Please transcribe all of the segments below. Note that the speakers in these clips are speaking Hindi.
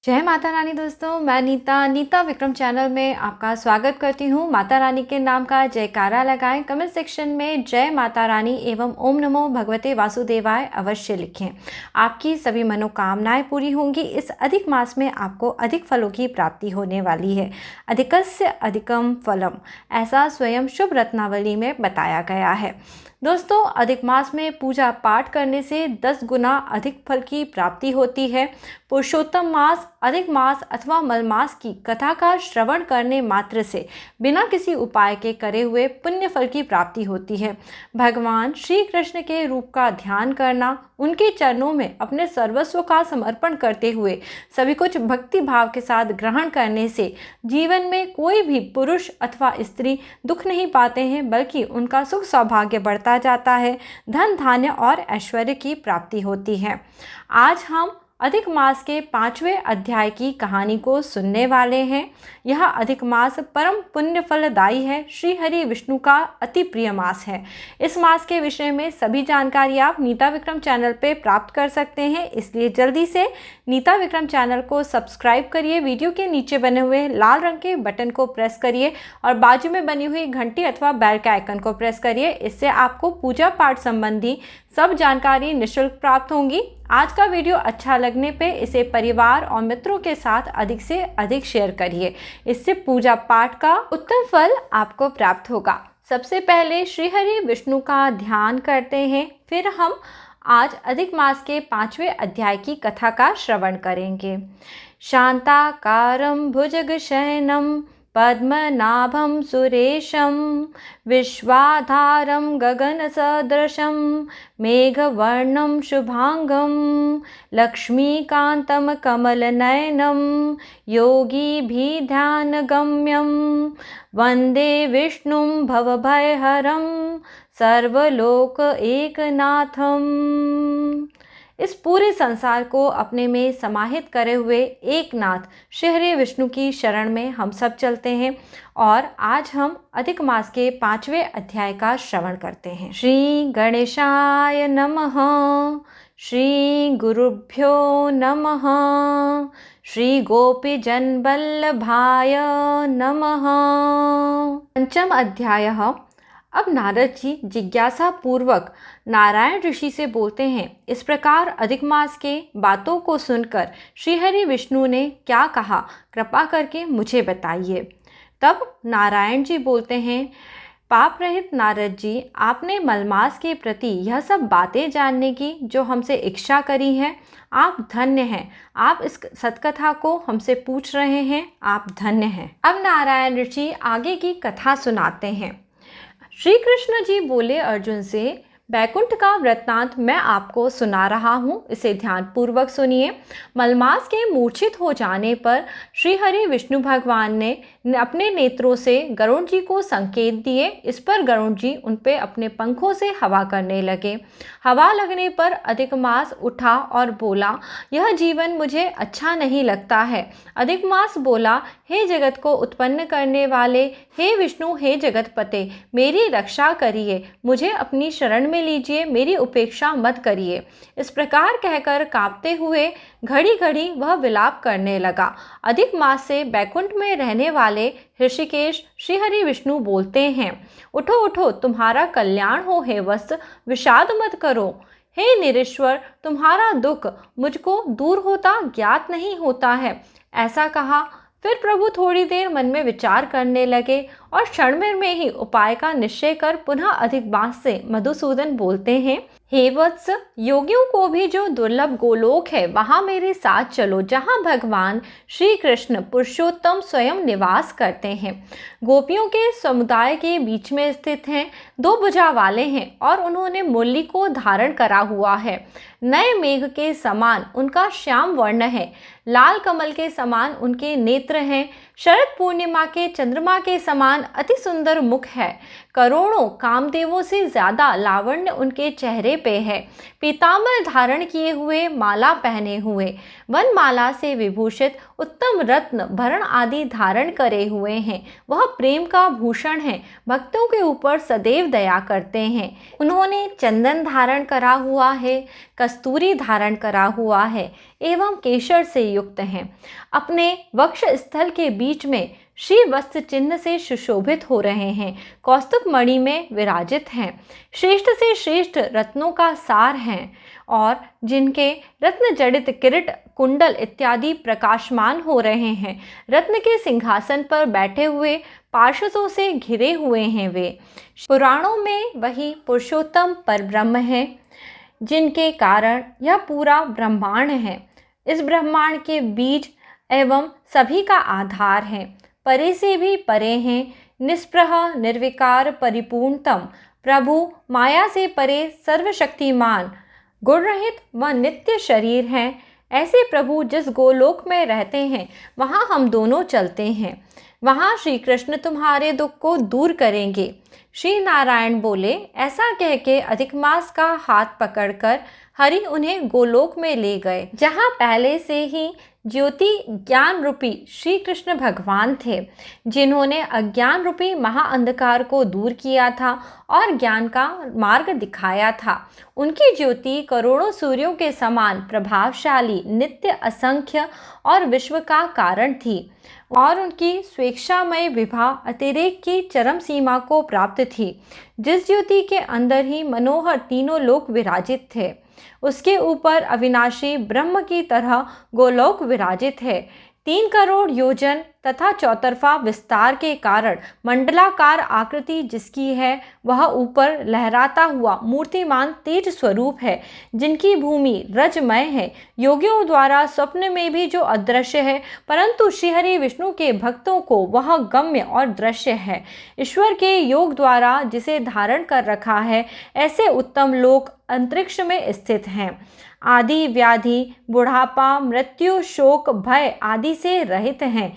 जय माता रानी दोस्तों, मैं नीता विक्रम चैनल में आपका स्वागत करती हूँ। माता रानी के नाम का जयकारा लगाएं। कमेंट सेक्शन में जय माता रानी एवं ओम नमो भगवते वासुदेवाय अवश्य लिखें। आपकी सभी मनोकामनाएं पूरी होंगी। इस अधिक मास में आपको अधिक फलों की प्राप्ति होने वाली है। अधिकस्य अधिकम फलम, ऐसा स्वयं शुभ रत्नावली में बताया गया है। दोस्तों, अधिक मास में पूजा पाठ करने से 10 गुना अधिक फल की प्राप्ति होती है। पुरुषोत्तम मास, अधिक मास अथवा मलमास की कथा का श्रवण करने मात्र से बिना किसी उपाय के करे हुए पुण्य फल की प्राप्ति होती है। भगवान श्री कृष्ण के रूप का ध्यान करना, उनके चरणों में अपने सर्वस्व का समर्पण करते हुए सभी कुछ भक्ति भाव के साथ ग्रहण करने से जीवन में कोई भी पुरुष अथवा स्त्री दुख नहीं पाते हैं, बल्कि उनका सुख सौभाग्य बढ़ता जाता है। धन धान्य और ऐश्वर्य की प्राप्ति होती है। आज हम अधिक मास के 5वें अध्याय की कहानी को सुनने वाले हैं। यह अधिक मास परम पुण्य फलदायी है। श्री हरि विष्णु का अति प्रिय मास है। इस मास के विषय में सभी जानकारी आप नीता विक्रम चैनल पे प्राप्त कर सकते हैं, इसलिए जल्दी से नीता विक्रम चैनल को सब्सक्राइब करिए। वीडियो के नीचे बने हुए लाल रंग के बटन को प्रेस करिए और बाजू में बनी हुई घंटी अथवा बेल के आइकन को प्रेस करिए। इससे आपको पूजा पाठ संबंधी सब जानकारी निःशुल्क प्राप्त होंगी। आज का वीडियो अच्छा लगने पे इसे परिवार और मित्रों के साथ अधिक से अधिक शेयर करिए। इससे पूजा पाठ का उत्तम फल आपको प्राप्त होगा। सबसे पहले श्री हरि विष्णु का ध्यान करते हैं, फिर हम आज अधिक मास के 5वें अध्याय की कथा का श्रवण करेंगे। शांताकारं भुजगशयनं पद्मनाभं सुरेशं विश्वाधारं गगनसदृशं मेघवर्णं शुभांगं लक्ष्मीकान्तं कमलनयनं योगिभिध्यानगम्यं वन्दे विष्णुं भवभयहरं सर्वलोक एकनाथम्। इस पूरे संसार को अपने में समाहित करे हुए एक नाथ श्री हरि विष्णु की शरण में हम सब चलते हैं और आज हम अधिक मास के 5वें अध्याय का श्रवण करते हैं। श्री गणेशाय नमः, श्री गुरुभ्यो नमः, श्री गोपीजन वल्लभाय नमः। पंचम अध्याय। अब नारद जी जिज्ञासा पूर्वक नारायण ऋषि से बोलते हैं, इस प्रकार अधिक मास के बातों को सुनकर श्री हरि विष्णु ने क्या कहा, कृपा करके मुझे बताइए। तब नारायण जी बोलते हैं, पाप रहित नारद जी, आपने मलमास के प्रति यह सब बातें जानने की जो हमसे इच्छा करी है, आप धन्य हैं। आप इस सत्कथा को हमसे पूछ रहे हैं, आप धन्य हैं। अब नारायण ऋषि आगे की कथा सुनाते हैं। श्री कृष्ण जी बोले अर्जुन से, बैकुंठ का वृत्तांत मैं आपको सुना रहा हूँ, इसे ध्यानपूर्वक सुनिए। मलमास के मूर्छित हो जाने पर श्री हरि विष्णु भगवान ने अपने नेत्रों से गरुड़ जी को संकेत दिए। इस पर गरुड़ जी उन पे अपने पंखों से हवा करने लगे। हवा लगने पर अधिक मास उठा और बोला, यह जीवन मुझे अच्छा नहीं लगता है। अधिक मास बोला, हे जगत को उत्पन्न करने वाले, हे विष्णु, हे जगतपते, मेरी रक्षा करिए, मुझे अपनी शरण में लीजिए, मेरी उपेक्षा मत करिए। इस प्रकार कहकर कांपते हुए घड़ी घड़ी वह विलाप करने लगा। अधिक मास से बैकुंठ में रहने वाले ऋषिकेश श्री हरि विष्णु बोलते हैं, उठो उठो, तुम्हारा कल्याण हो हे वत्स, विषाद मत करो। हे निरीश्वर, तुम्हारा दुख मुझको दूर होता ज्ञात नहीं होता है। ऐसा कहा। फिर प्रभु थोड़ी देर मन में विचार करने लगे और क्षण में ही उपाय का निश्चय कर पुनः अधिक मास से मधुसूदन बोलते हैं, हे वत्स, योगियों को भी जो दुर्लभ गोलोक है वहाँ मेरे साथ चलो, जहाँ भगवान श्री कृष्ण पुरुषोत्तम स्वयं निवास करते हैं। गोपियों के समुदाय के बीच में स्थित हैं, 2 भुजा वाले हैं और उन्होंने मुरली को धारण करा हुआ है। नए मेघ के समान उनका श्याम वर्ण है, लाल कमल के समान उनके नेत्र हैं, शरद पूर्णिमा के चंद्रमा के समान अति सुंदर मुख है। करोड़ों कामदेवों से ज्यादा लावण्य उनके चेहरे पे है। पीतांबर धारण किए हुए, माला पहने हुए, वनमाला से विभूषित उत्तम रत्न भरण आदि धारण करे हुए हैं। वह प्रेम का भूषण है, भक्तों के ऊपर सदैव दया करते हैं। उन्होंने चंदन धारण करा हुआ है, कस्तूरी धारण करा हुआ है एवं केशर से युक्त हैं। अपने वक्ष स्थल के बीच में श्री वस्त्र चिन्ह से सुशोभित हो रहे हैं। कौस्तुभ मणि में विराजित हैं। श्रेष्ठ से श्रेष्ठ रत्नों का सार हैं और जिनके रत्न जड़ित किरीट, कुंडल इत्यादि प्रकाशमान हो रहे हैं। रत्न के सिंहासन पर बैठे हुए पार्षदों से घिरे हुए हैं। वे पुराणों में वही पुरुषोत्तम परब्रह्म है जिनके कारण यह पूरा ब्रह्मांड है। इस ब्रह्मांड के बीज एवं सभी का आधार है। परे से भी परे हैं, निष्प्रह निर्विकार परिपूर्णतम प्रभु, माया से परे सर्वशक्तिमान, गुण रहित व नित्य शरीर हैं। ऐसे प्रभु जिस गोलोक में रहते हैं वहाँ हम दोनों चलते हैं। वहाँ श्री कृष्ण तुम्हारे दुख को दूर करेंगे। श्री नारायण बोले। ऐसा कह के अधिक मास का हाथ पकड़कर हरि उन्हें गोलोक में ले गए, जहाँ पहले से ही ज्योति ज्ञान रूपी श्री कृष्ण भगवान थे, जिन्होंने अज्ञान रूपी महाअंधकार को दूर किया था और ज्ञान का मार्ग दिखाया था। उनकी ज्योति करोड़ों सूर्यों के समान प्रभावशाली, नित्य, असंख्य और विश्व का कारण थी और उनकी स्वेच्छामय विभा अतिरेक की चरम सीमा को प्राप्त थी। जिस ज्योति के अंदर ही मनोहर तीनों लोक विराजित थे, उसके ऊपर अविनाशी ब्रह्म की तरह गोलोक विराजित है। 3 करोड़ योजन तथा चौतरफा विस्तार के कारण मंडलाकार आकृति जिसकी है, वह ऊपर लहराता हुआ मूर्तिमान तेज स्वरूप है, जिनकी भूमि रजमय है। योगियों द्वारा स्वप्न में भी जो अदृश्य है, परंतु श्रीहरि विष्णु के भक्तों को वह गम्य और दृश्य है। ईश्वर के योग द्वारा जिसे धारण कर रखा है, ऐसे उत्तम लोक अंतरिक्ष में स्थित हैं। आदि व्याधि, बुढ़ापा, मृत्यु, शोक, भय आदि से रहित हैं।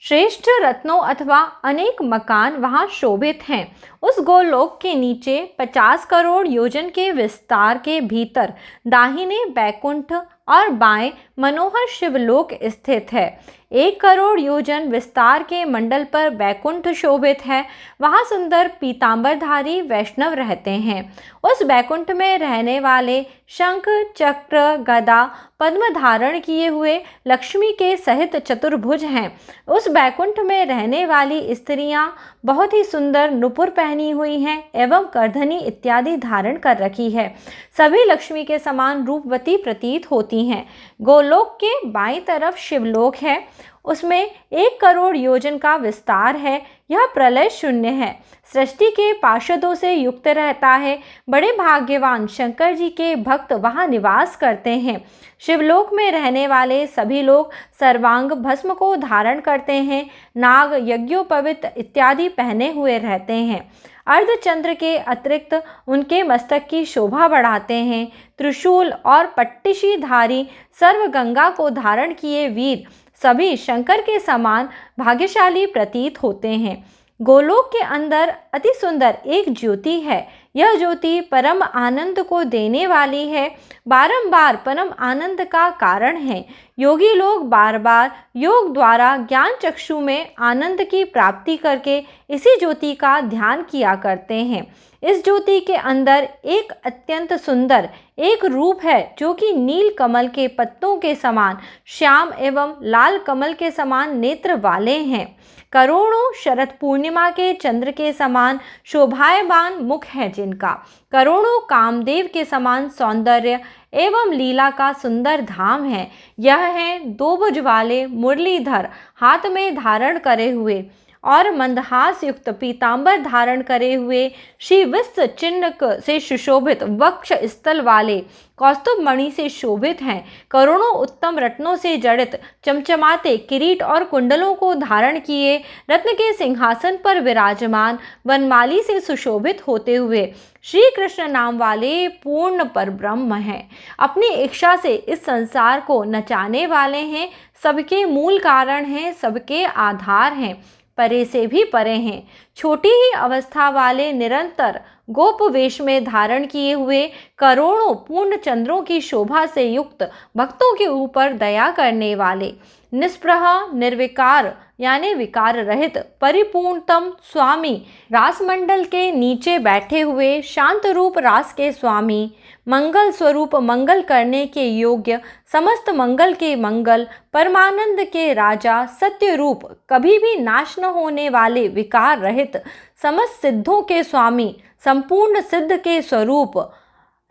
श्रेष्ठ रत्नों अथवा अनेक मकान वहाँ शोभित हैं। उस गोलोक के नीचे 50 करोड़ योजन के विस्तार के भीतर दाहिने बैकुंठ और बाएं मनोहर शिवलोक स्थित है। 1 करोड़ योजन विस्तार के मंडल पर बैकुंठ शोभित है। वहाँ सुंदर पीतांबरधारी वैष्णव रहते हैं। उस बैकुंठ में रहने वाले शंख, चक्र, गदा, पद्म धारण किए हुए लक्ष्मी के सहित चतुर्भुज हैं। उस बैकुंठ में रहने वाली स्त्रियां बहुत ही सुंदर नुपुर पहनी हुई हैं एवं करधनी इत्यादि धारण कर रखी है। सभी लक्ष्मी के समान रूपवती प्रतीत होती हैं। गोलोक के बाईं तरफ शिवलोक है, उसमें 1 करोड़ योजन का विस्तार है। यह प्रलय शून्य है, सृष्टि के पार्षदों से युक्त रहता है। बड़े भाग्यवान शंकर जी के भक्त वहाँ निवास करते हैं। शिवलोक में रहने वाले सभी लोग सर्वांग भस्म को धारण करते हैं। नाग, यज्ञोपवीत इत्यादि पहने हुए रहते हैं। अर्धचंद्र के अतिरिक्त उनके मस्तक की शोभा बढ़ाते हैं। त्रिशूल और पट्टिशीधारी सर्वगंगा को धारण किए वीर सभी शंकर के समान भाग्यशाली प्रतीत होते हैं। गोलोक के अंदर अति सुंदर एक ज्योति है। यह ज्योति परम आनंद को देने वाली है, बारंबार परम आनंद का कारण है। योगी लोग बार बार योग द्वारा ज्ञान चक्षु में आनंद की प्राप्ति करके इसी ज्योति का ध्यान किया करते हैं। इस ज्योति के अंदर एक अत्यंत सुंदर एक रूप है, जो कि नील कमल के पत्तों के समान श्याम एवं लाल कमल के समान नेत्र वाले हैं। करोड़ों शरद पूर्णिमा के चंद्र के समान शोभायमान मुख है जिनका। करोड़ों कामदेव के समान सौंदर्य एवं लीला का सुंदर धाम है। यह है 2 भुज वाले मुरलीधर, हाथ में धारण करे हुए और मंदहास युक्त पीतांबर धारण करे हुए, श्री विस्त चिन्ह से सुशोभित वक्ष स्थल वाले, कौस्तुभ मणि से शोभित हैं। करोड़ों उत्तम रत्नों से जड़ित चमचमाते किरीट और कुंडलों को धारण किए, रत्न के सिंहासन पर विराजमान, वनमाली से सुशोभित होते हुए श्री कृष्ण नाम वाले पूर्ण परब्रह्म हैं। अपनी इच्छा से इस संसार को नचाने वाले हैं, सबके मूल कारण हैं, सबके आधार हैं। परे से भी परे हैं। छोटी ही अवस्था वाले निरंतर गोप वेश में धारण किए हुए करोड़ों पूर्ण चंद्रों की शोभा से युक्त भक्तों के ऊपर दया करने वाले, निष्प्रह निर्विकार यानी विकार रहित परिपूर्णतम स्वामी, रासमंडल के नीचे बैठे हुए शांत रूप रास के स्वामी, मंगल स्वरूप मंगल करने के योग्य, समस्त मंगल के मंगल, परमानंद के राजा, सत्य रूप, कभी भी नाश न होने वाले विकार रहित, समस्त सिद्धों के स्वामी, संपूर्ण सिद्ध के स्वरूप,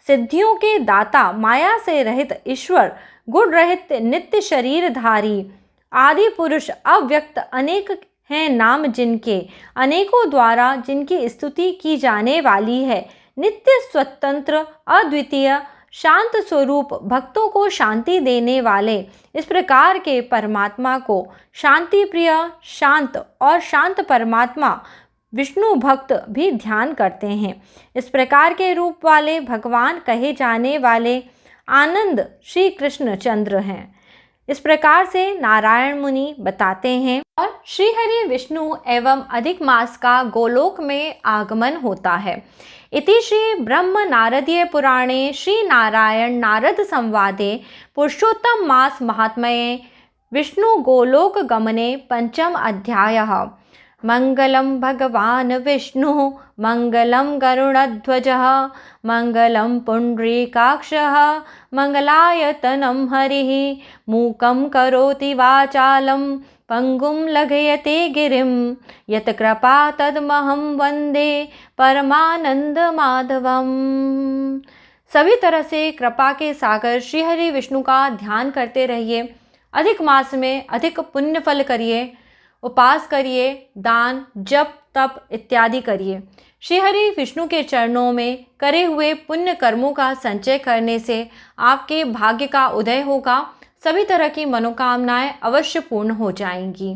सिद्धियों के दाता, माया से रहित ईश्वर, गुण रहित नित्य शरीरधारी, आदि पुरुष, अव्यक्त अनेक हैं नाम जिनके, अनेकों द्वारा जिनकी स्तुति की जाने वाली है, नित्य स्वतंत्र अद्वितीय शांत स्वरूप, भक्तों को शांति देने वाले, इस प्रकार के परमात्मा को शांति प्रिय, शांत और शांत परमात्मा विष्णु भक्त भी ध्यान करते हैं। इस प्रकार के रूप वाले भगवान कहे जाने वाले आनंद श्री कृष्ण चंद्र हैं। इस प्रकार से नारायण मुनि बताते हैं। और श्री हरि विष्णु एवं अधिक मास का गोलोक में आगमन होता है। इति श्री ब्रह्म नारदीय पुराणे श्री नारायण नारद संवादे पुरुषोत्तम मास महात्म्ये विष्णु गोलोक गमने पंचम अध्यायः। मंगलम भगवान विष्णु मंगलम गरुड़ध्वजः मंगलम पुंडरीकाक्षः मंगलायतनं हरिः मूकं करोति वाचालं पंगुं लघयते गिरिं यत् कृपा तदमहं वंदे परमानंद माधवम। सभी तरह से कृपा के सागर श्री हरि विष्णु का ध्यान करते रहिए। अधिक मास में अधिक पुण्य फल करिए, उपास करिए, दान जप तप इत्यादि करिए। श्री हरि विष्णु के चरणों में करे हुए पुण्य कर्मों का संचय करने से आपके भाग्य का उदय होगा। सभी तरह की मनोकामनाएं अवश्य पूर्ण हो जाएंगी।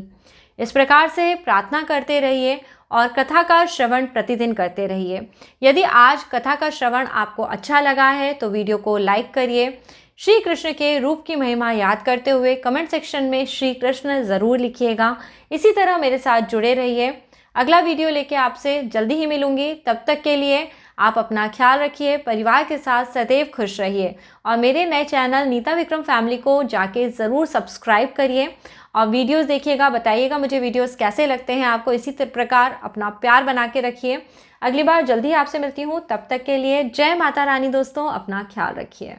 इस प्रकार से प्रार्थना करते रहिए और कथा का श्रवण प्रतिदिन करते रहिए। यदि आज कथा का श्रवण आपको अच्छा लगा है तो वीडियो को लाइक करिए। श्री कृष्ण के रूप की महिमा याद करते हुए कमेंट सेक्शन में श्री कृष्ण ज़रूर लिखिएगा। इसी तरह मेरे साथ जुड़े रहिए। अगला वीडियो लेके आपसे जल्दी ही मिलूंगी। तब तक के लिए आप अपना ख्याल रखिए, परिवार के साथ सदैव खुश रहिए और मेरे नए चैनल नीता विक्रम फैमिली को जाके ज़रूर सब्सक्राइब करिए और वीडियोस देखिएगा, बताइएगा मुझे वीडियोस कैसे लगते हैं आपको। इसी प्रकार अपना प्यार बना के रखिए। अगली बार जल्दी आपसे मिलती हूँ। तब तक के लिए जय माता रानी दोस्तों, अपना ख्याल रखिए।